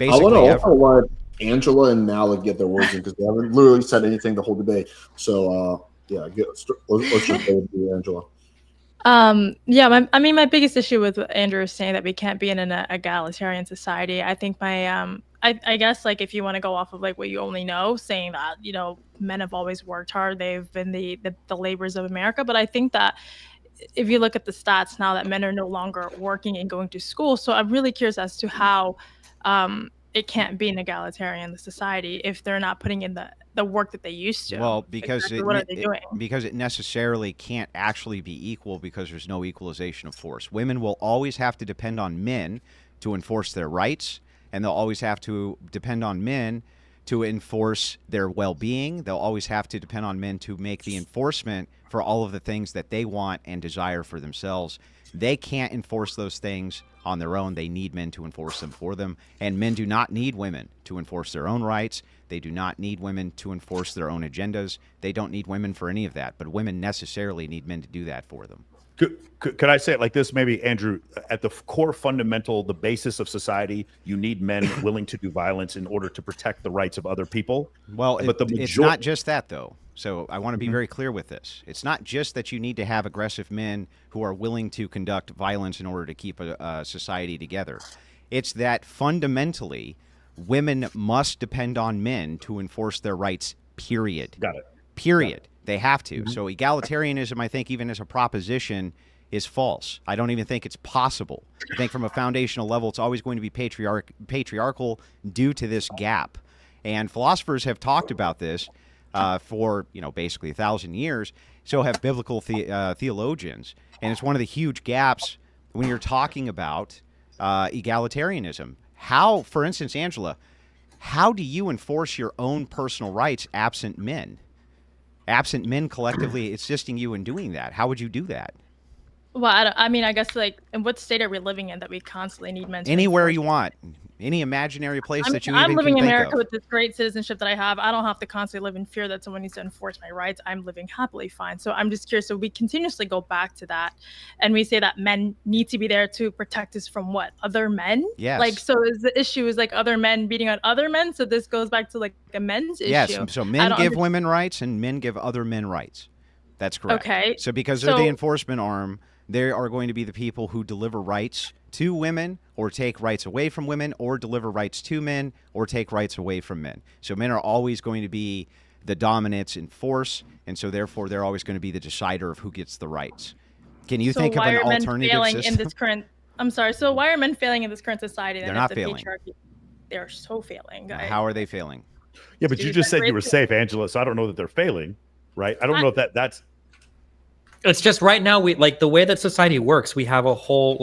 I want to basically also ever. let Angela and Malik get their words in because they haven't literally said anything the whole debate. So, yeah, let's just go with you, Angela. Yeah, I mean, my biggest issue with what Andrew is saying that we can't be in an egalitarian society. I think I guess like if you want to go off of like what you only know, saying that men have always worked hard, they've been the laborers of America. But I think that if you look at the stats now, that men are no longer working and going to school. So I'm really curious as to how it can't be an egalitarian society if they're not putting in the work that they used to. Well, because Exactly what are they doing? because it necessarily can't actually be equal because there's no equalization of force. Women will always have to depend on men to enforce their rights, and they'll always have to depend on men to enforce their well-being. They'll always have to depend on men to make the enforcement for all of the things that they want and desire for themselves. They can't enforce those things on their own. They need men to enforce them for them. And men do not need women to enforce their own rights. They do not need women to enforce their own agendas. They don't need women for any of that. But women necessarily need men to do that for them. Could I say it like this, maybe, Andrew? At the core fundamental, the basis of society, you need men willing to do violence in order to protect the rights of other people. Well, but it's not just that, though. So I want to be very clear with this. It's not just that you need to have aggressive men who are willing to conduct violence in order to keep a society together. It's that fundamentally, women must depend on men to enforce their rights, period. Got it. Period. They have to. So egalitarianism, I think, even as a proposition, is false. I don't even think it's possible. I think from a foundational level, it's always going to be patriarchal due to this gap. And philosophers have talked about this for, basically 1,000 years. So have biblical theologians. And it's one of the huge gaps when you're talking about egalitarianism. How, for instance, Angela, how do you enforce your own personal rights absent men? Absent men collectively assisting you in doing that. How would you do that? Well, I mean, I guess like, in what state are we living in that we constantly need men? Anywhere you want, any imaginary place that you even I'm living can in think America of. with this great citizenship that I have. I don't have to constantly live in fear that someone needs to enforce my rights. I'm living happily fine. So I'm just curious. So we continuously go back to that, and we say that men need to be there to protect us from what? Other men? Yes. Like, so is the issue is like other men beating on other men? So this goes back to like a men's issue. Yes. So men give women rights, and men give other men rights. That's correct. Okay. So because they're the enforcement arm, they are going to be the people who deliver rights to women or take rights away from women or deliver rights to men or take rights away from men. So men are always going to be the dominants in force, and so therefore they're always going to be the decider of who gets the rights. Can you think of an alternative system? In this current, I'm sorry. So why are men failing in this current society? They're not failing. They're so failing. How are they failing? Yeah, but you just said you were safe, Angela, so I don't know that they're failing, right? I don't know if that's... It's just right now, we like the way that society works. We have a whole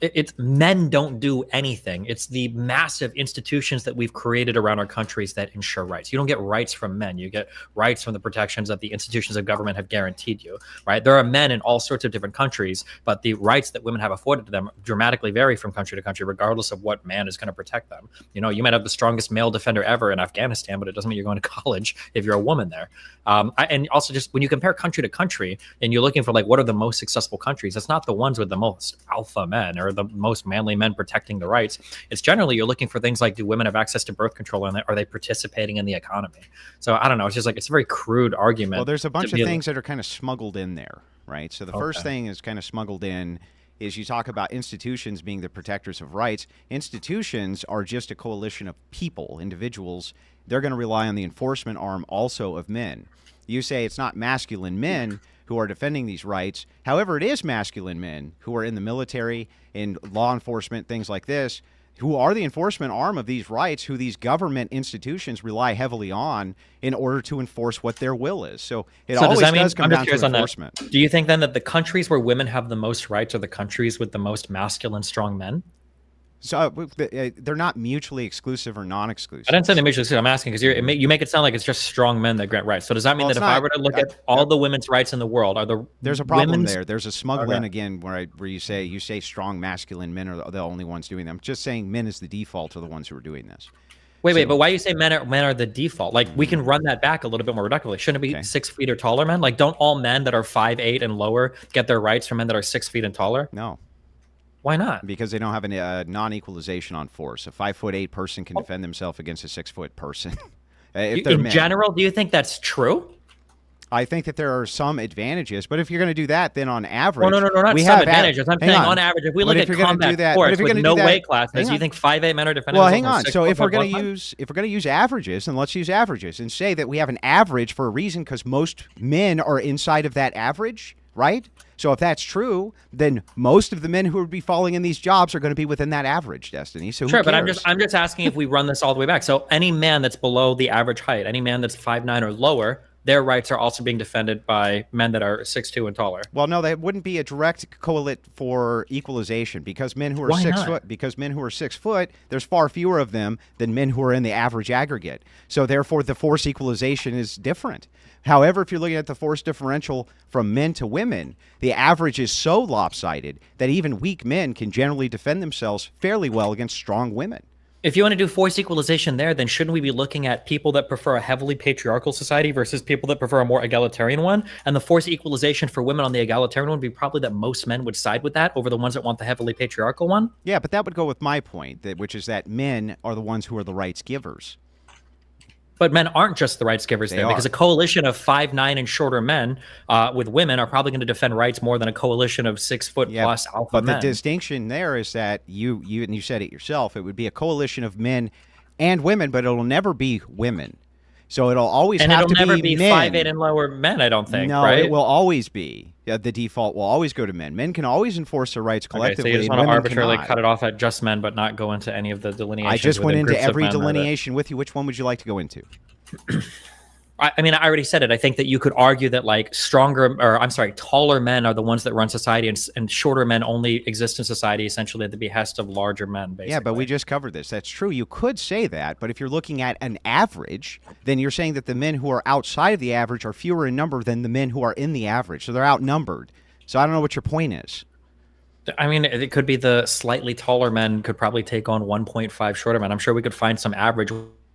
it's men don't do anything. It's the massive institutions that we've created around our countries that ensure rights. You don't get rights from men. You get rights from the protections that the institutions of government have guaranteed you, right? There are men in all sorts of different countries, but the rights that women have afforded to them dramatically vary from country to country, regardless of what man is going to protect them. You might have the strongest male defender ever in Afghanistan, but it doesn't mean you're going to college if you're a woman there. And also just when you compare country to country and you're looking for like, what are the most successful countries? It's not the ones with the most alpha men or the most manly men protecting the rights. It's generally you're looking for things like, do women have access to birth control, and are they participating in the economy? So I don't know. It's just like, it's a very crude argument. Well, there's a bunch of things that are kind of smuggled in there, right? So the first thing is kind of smuggled in is you talk about institutions being the protectors of rights. Institutions are just a coalition of people, individuals. They're going to rely on the enforcement arm also of men. You say it's not masculine men who are defending these rights. However, it is masculine men who are in the military, in law enforcement, things like this, who are the enforcement arm of these rights, who these government institutions rely heavily on in order to enforce what their will is. So it always does come down to enforcement. Do you think then that the countries where women have the most rights are the countries with the most masculine, strong men? So they're not mutually exclusive or non-exclusive. I didn't say they're mutually exclusive. I'm asking because you make it sound like it's just strong men that grant rights. So does that mean that if I were to look at all the women's rights in the world, there's a problem there. There's a smuggle in again where you say strong masculine men are the only ones doing them. I'm just saying men is the default are the ones who are doing this. Wait, but why you say men are the default? Like, we can run that back a little bit more reductively. Shouldn't it be 6 feet or taller men? Like, don't all men that are 5'8" and lower get their rights from men that are 6 feet and taller? No. Why not? Because they don't have a non-equalization on force. A 5'8" person can defend themselves against a 6-foot person. If they're In men. general, do you think that's true? I think that there are some advantages, but if you're going to do that, then on average, Well, no, not we some have advantages. I'm hang saying on average, if we look But at if you're gonna do combat that- but sports if you're with gonna no do that- weight classes, hang you on. think 5'8" men are defending Well, themselves hang on. against So 6 if we're foot going to men? use averages, then let's use averages and say that we have an average for a reason because most men are inside of that average, right? So if that's true, then most of the men who would be falling in these jobs are going to be within that average, Destiny. So who Sure, but cares? I'm just asking if we run this all the way back. So any man that's below the average height, any man that's 5'9" or lower, their rights are also being defended by men that are 6'2" and taller. Well, no, that wouldn't be a direct correlate for equalization because men who are Why 6 not? foot, because men who are 6 foot, there's far fewer of them than men who are in the average aggregate. So therefore, the force equalization is different. However, if you're looking at the force differential from men to women, the average is so lopsided that even weak men can generally defend themselves fairly well against strong women. If you want to do force equalization there, then shouldn't we be looking at people that prefer a heavily patriarchal society versus people that prefer a more egalitarian one? And the force equalization for women on the egalitarian one would be probably that most men would side with that over the ones that want the heavily patriarchal one? Yeah, but that would go with my point, which is that men are the ones who are the rights givers. But men aren't just the rights givers They there, because are. a coalition of 5'9" and shorter men with women are probably going to defend rights more than a coalition of 6 foot plus alpha but men. the distinction there is that you and you said it yourself, it would be a coalition of men and women, but it'll never be women. So it'll always and have it'll to never be be men. 5'8" and lower men, I don't think, No, right? it will always be. The default will always go to men. Men can always enforce their rights Okay, so collectively. you just and want to women arbitrarily cannot. cut it off at just men, but not go into any of the delineations. I just went within into groups of every men or the- delineation with you. Which one would you like to go into? I mean, I already said it. I think that you could argue that like taller men are the ones that run society, and shorter men only exist in society essentially at the behest of larger men. Basically. Yeah, but we just covered this. That's true. You could say that, but if you're looking at an average, then you're saying that the men who are outside of the average are fewer in number than the men who are in the average. So they're outnumbered. So I don't know what your point is. I mean, it could be the slightly taller men could probably take on 1.5 shorter men. I'm sure we could find some average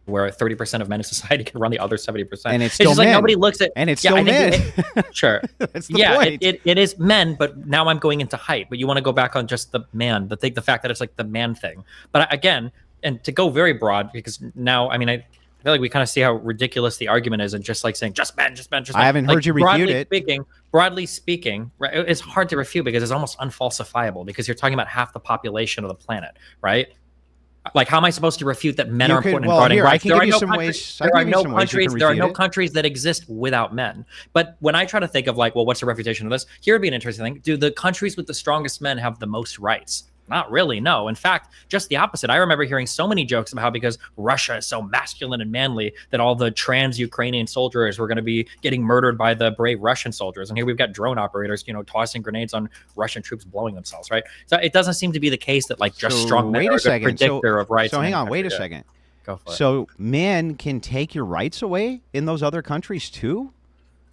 where 30% of men in society can run the other 70%. And it's still just like men. nobody looks at. And it's Yeah, still I think men. Sure. That's the Yeah, point. it is men, but now I'm going into height. But you want to go back on just the man, the fact that it's like the man thing. But again, and to go very broad, because now, I mean, I feel like we kind of see how ridiculous the argument is, and just like saying just men, just men, just men. I haven't heard you refute it. Broadly speaking, right, it's hard to refute because it's almost unfalsifiable because you're talking about half the population of the planet, right? Like, how am I supposed to refute that men You are could- important well, in guarding here, I rights? can There give are you no some countries- ways- I There can are give you no some ways you countries. can There are refute no it. countries that exist without men. But when I try to think of like, well, what's the refutation of this? Here would be an interesting thing. Do the countries with the strongest men have the most rights? Not really, no. In fact, just the opposite. I remember hearing so many jokes about how because Russia is so masculine and manly that all the trans Ukrainian soldiers were going to be getting murdered by the brave Russian soldiers. And here we've got drone operators, tossing grenades on Russian troops blowing themselves, right? So it doesn't seem to be the case that like just So strong men wait are a the second. predictor of rights. So in hang any on, wait a country. second. Go for it. So men can take your rights away in those other countries too?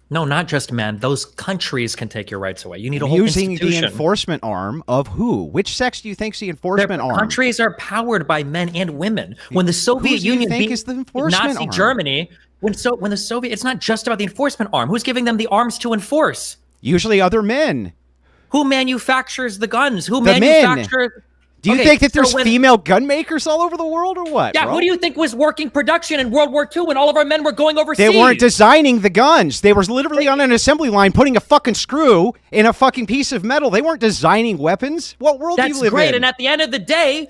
No, not just men. Those countries can take your rights away. You need a whole Using the institution. enforcement arm of who? Which sex do you think's the enforcement arm? Countries are powered by men and women. When the Soviet Who do you Union think beat is the enforcement Nazi arm? Germany, when the Soviet, it's not just about the enforcement arm. Who's giving them the arms to enforce? Usually other men. Who manufactures the guns? Who The men. manufactures? Do you Okay, think that so there's when- female gun makers all over the world or what? Yeah, bro? who do you think was working production in World War II when all of our men were going overseas? They weren't designing the guns. They were literally on an assembly line putting a fucking screw in a fucking piece of metal. They weren't designing weapons. What world do That's you live great. in? And at the end of the day,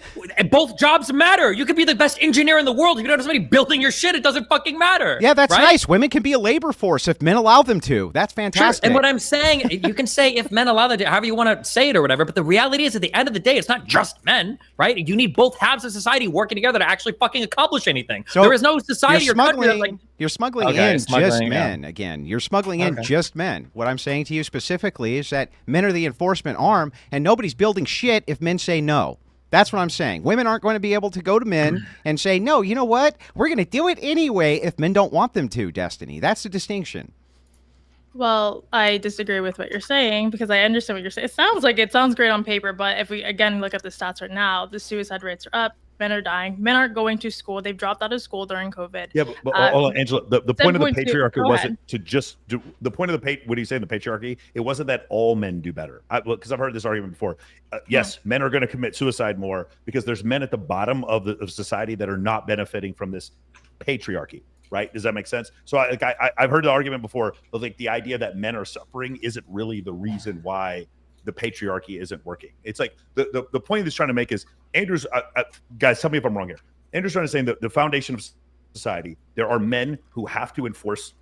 both jobs matter. You could be the best engineer in the world. If you don't have somebody building your shit, it doesn't fucking matter. Yeah, that's right? nice. Women can be a labor force if men allow them to. That's Sure. fantastic. And what I'm saying, you can say if men allow that, however you want to say it or whatever, but the reality is at the end of the day, it's not just men, right? You need both halves of society working together to actually fucking accomplish anything. So there is no society or country that's like, you're smuggling Okay, in smuggling, just yeah. men again. You're smuggling in Okay. just men. What I'm saying to you specifically is that men are the enforcement arm, and nobody's building shit if men say no. That's what I'm saying. Women aren't going to be able to go to men and say, no, you know what? We're going to do it anyway if men don't want them to, Destiny. That's the distinction. Well, I disagree with what you're saying because I understand what you're saying. It sounds great on paper, but if we again look at the stats right now, the suicide rates are up. Men are dying. Men aren't going to school. They've dropped out of school during COVID. Yeah, but hold on, Angela. The point of the 7.2 patriarchy go wasn't ahead. to just do the point of the what do you say in the patriarchy? It wasn't that all men do better. Because I've heard this argument before. Yes, men are going to commit suicide more because there's men at the bottom of society that are not benefiting from this patriarchy. Right? Does that make sense? So I've heard the argument before, but like the idea that men are suffering isn't really the reason why the patriarchy isn't working. It's like the point he's trying to make is Andrew's guys, tell me if I'm wrong here. Andrew's trying to say that the foundation of society, there are men who have to enforce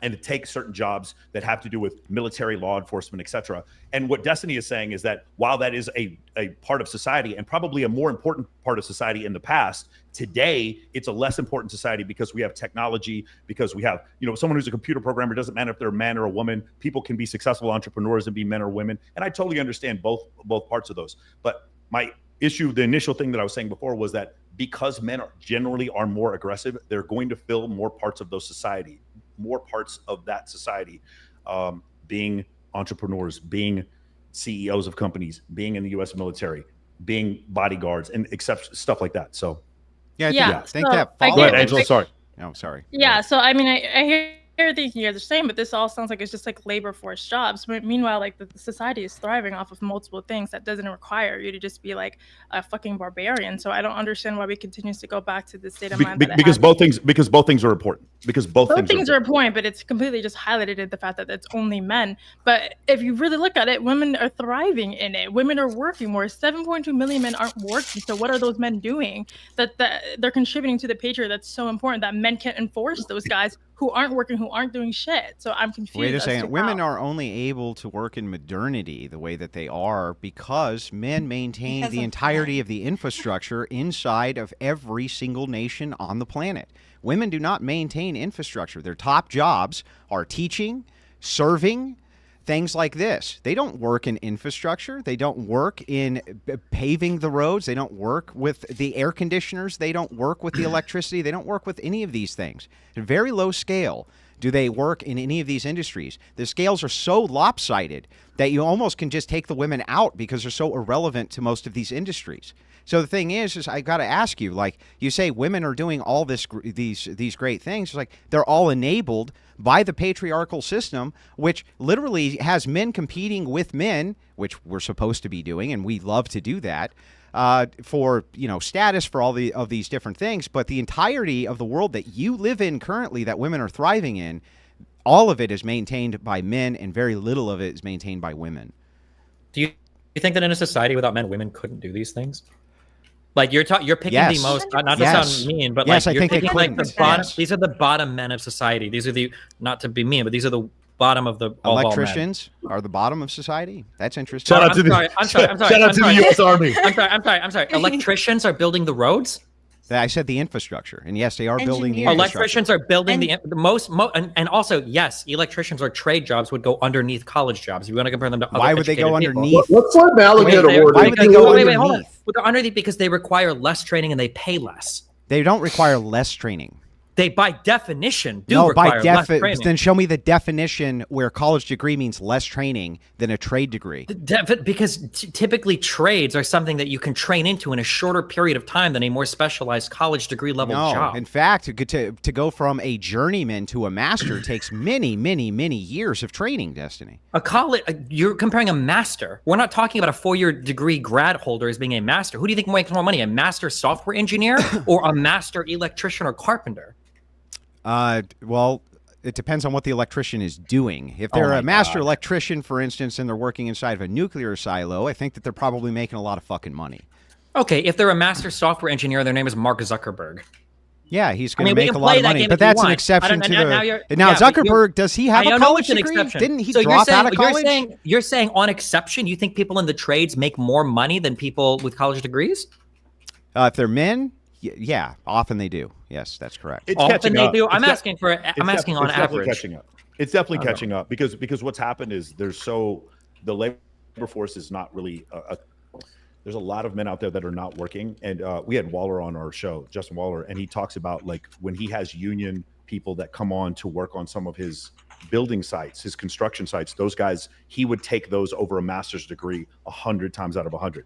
and to take certain jobs that have to do with military, law enforcement, etc. And what Destiny is saying is that while that is a part of society and probably a more important part of society in the past, today it's a less important society because we have technology, because we have, someone who's a computer programmer, doesn't matter if they're a man or a woman, people can be successful entrepreneurs and be men or women. And I totally understand both parts of those. But my issue, the initial thing that I was saying before was that because men generally are more aggressive, they're going to fill more parts of more parts of that society, being entrepreneurs, being CEOs of companies, being in the U.S. military, being bodyguards, and except stuff like that. So, I think so that. I go get ahead, Angela. Sorry. No, sorry. Yeah, so I mean, I hear everything you guys are saying, but this all sounds like it's just like labor force jobs. But meanwhile, like the society is thriving off of multiple things that doesn't require you to just be like a fucking barbarian. So I don't understand why we continue to go back to the state of mind. Because both things are important. Because both things are important, but it's completely just highlighted the fact that it's only men. But if you really look at it, women are thriving in it. Women are working more. 7.2 million men aren't working. So what are those men doing that they're contributing to the patriarchy that's so important that men can't enforce those guys who aren't working, who aren't doing shit? So I'm confused. Wait a second. Women how. are only able to work in modernity the way that they are because men maintain Because the of entirety men. of the infrastructure inside of every single nation on the planet. Women do not maintain infrastructure. Their top jobs are teaching, serving, things like this. They don't work in infrastructure. They don't work in paving the roads. They don't work with the air conditioners. They don't work with the electricity. They don't work with any of these things. At a very low scale do they work in any of these industries. The scales are so lopsided that you almost can just take the women out because they're so irrelevant to most of these industries. So the thing is I got to ask you, like you say, women are doing all these great things. It's like they're all enabled by the patriarchal system, which literally has men competing with men, which we're supposed to be doing, and we love to do that for status, for all of these different things. But the entirety of the world that you live in currently, that women are thriving in, all of it is maintained by men, and very little of it is maintained by women. Do you think that in a society without men, women couldn't do these things? Like you're picking Yes. the most, not to Yes. sound mean, but Yes, like I you're think they picking like the couldn't. bottom. Yes. These are the bottom men of society. These are not to be mean, but these are the bottom of the of all men. Electricians are the bottom of society. That's interesting. Shout out to the U.S. Army. I'm sorry. Electricians are building the roads. I said the infrastructure, and yes, they are building the Engineers. infrastructure. Electricians are building the most, and also yes, electricians or trade jobs would go underneath college jobs. If you want to compare them to Why other would they go educated people. underneath? Let's let Malik get awarded. Why would they go Wait, hold on. underneath? Well, they're underneath because they require less training and they pay less. They don't require less training. They, by definition, do No, require by less training. then show me the definition where college degree means less training than a trade degree. Because typically trades are something that you can train into in a shorter period of time than a more specialized college degree level No, job. in fact, to go from a journeyman to a master takes many, many, many years of training, Destiny. A college, you're comparing a master. We're not talking about a 4-year degree grad holder as being a master. Who do you think makes more money, a master software engineer or a master electrician or carpenter? Well, it depends on what the electrician is doing. If they're a master electrician, for instance, and they're working inside of a nuclear silo, I think that they're probably making a lot of fucking money. Okay, if they're a master software engineer, their name is Mark Zuckerberg. Yeah, he's going to we make can a lot play of that money, game but if you that's an want. exception to the. Now, Zuckerberg, does he have I a know college it's an degree? exception. Didn't he So drop out of college? You're saying on exception, you think people in the trades make more money than people with college degrees? If they're men, yeah, often they do. Yes, that's correct. It's Often catching they up. do. I'm It's asking on average. Catching up. It's definitely catching up because what's happened is the labor force is not really there's a lot of men out there that are not working, and we had Waller on our show, Justin Waller, and he talks about like when he has union people that come on to work on some of his building sites, his construction sites, those guys, he would take those over a master's degree 100 times out of 100.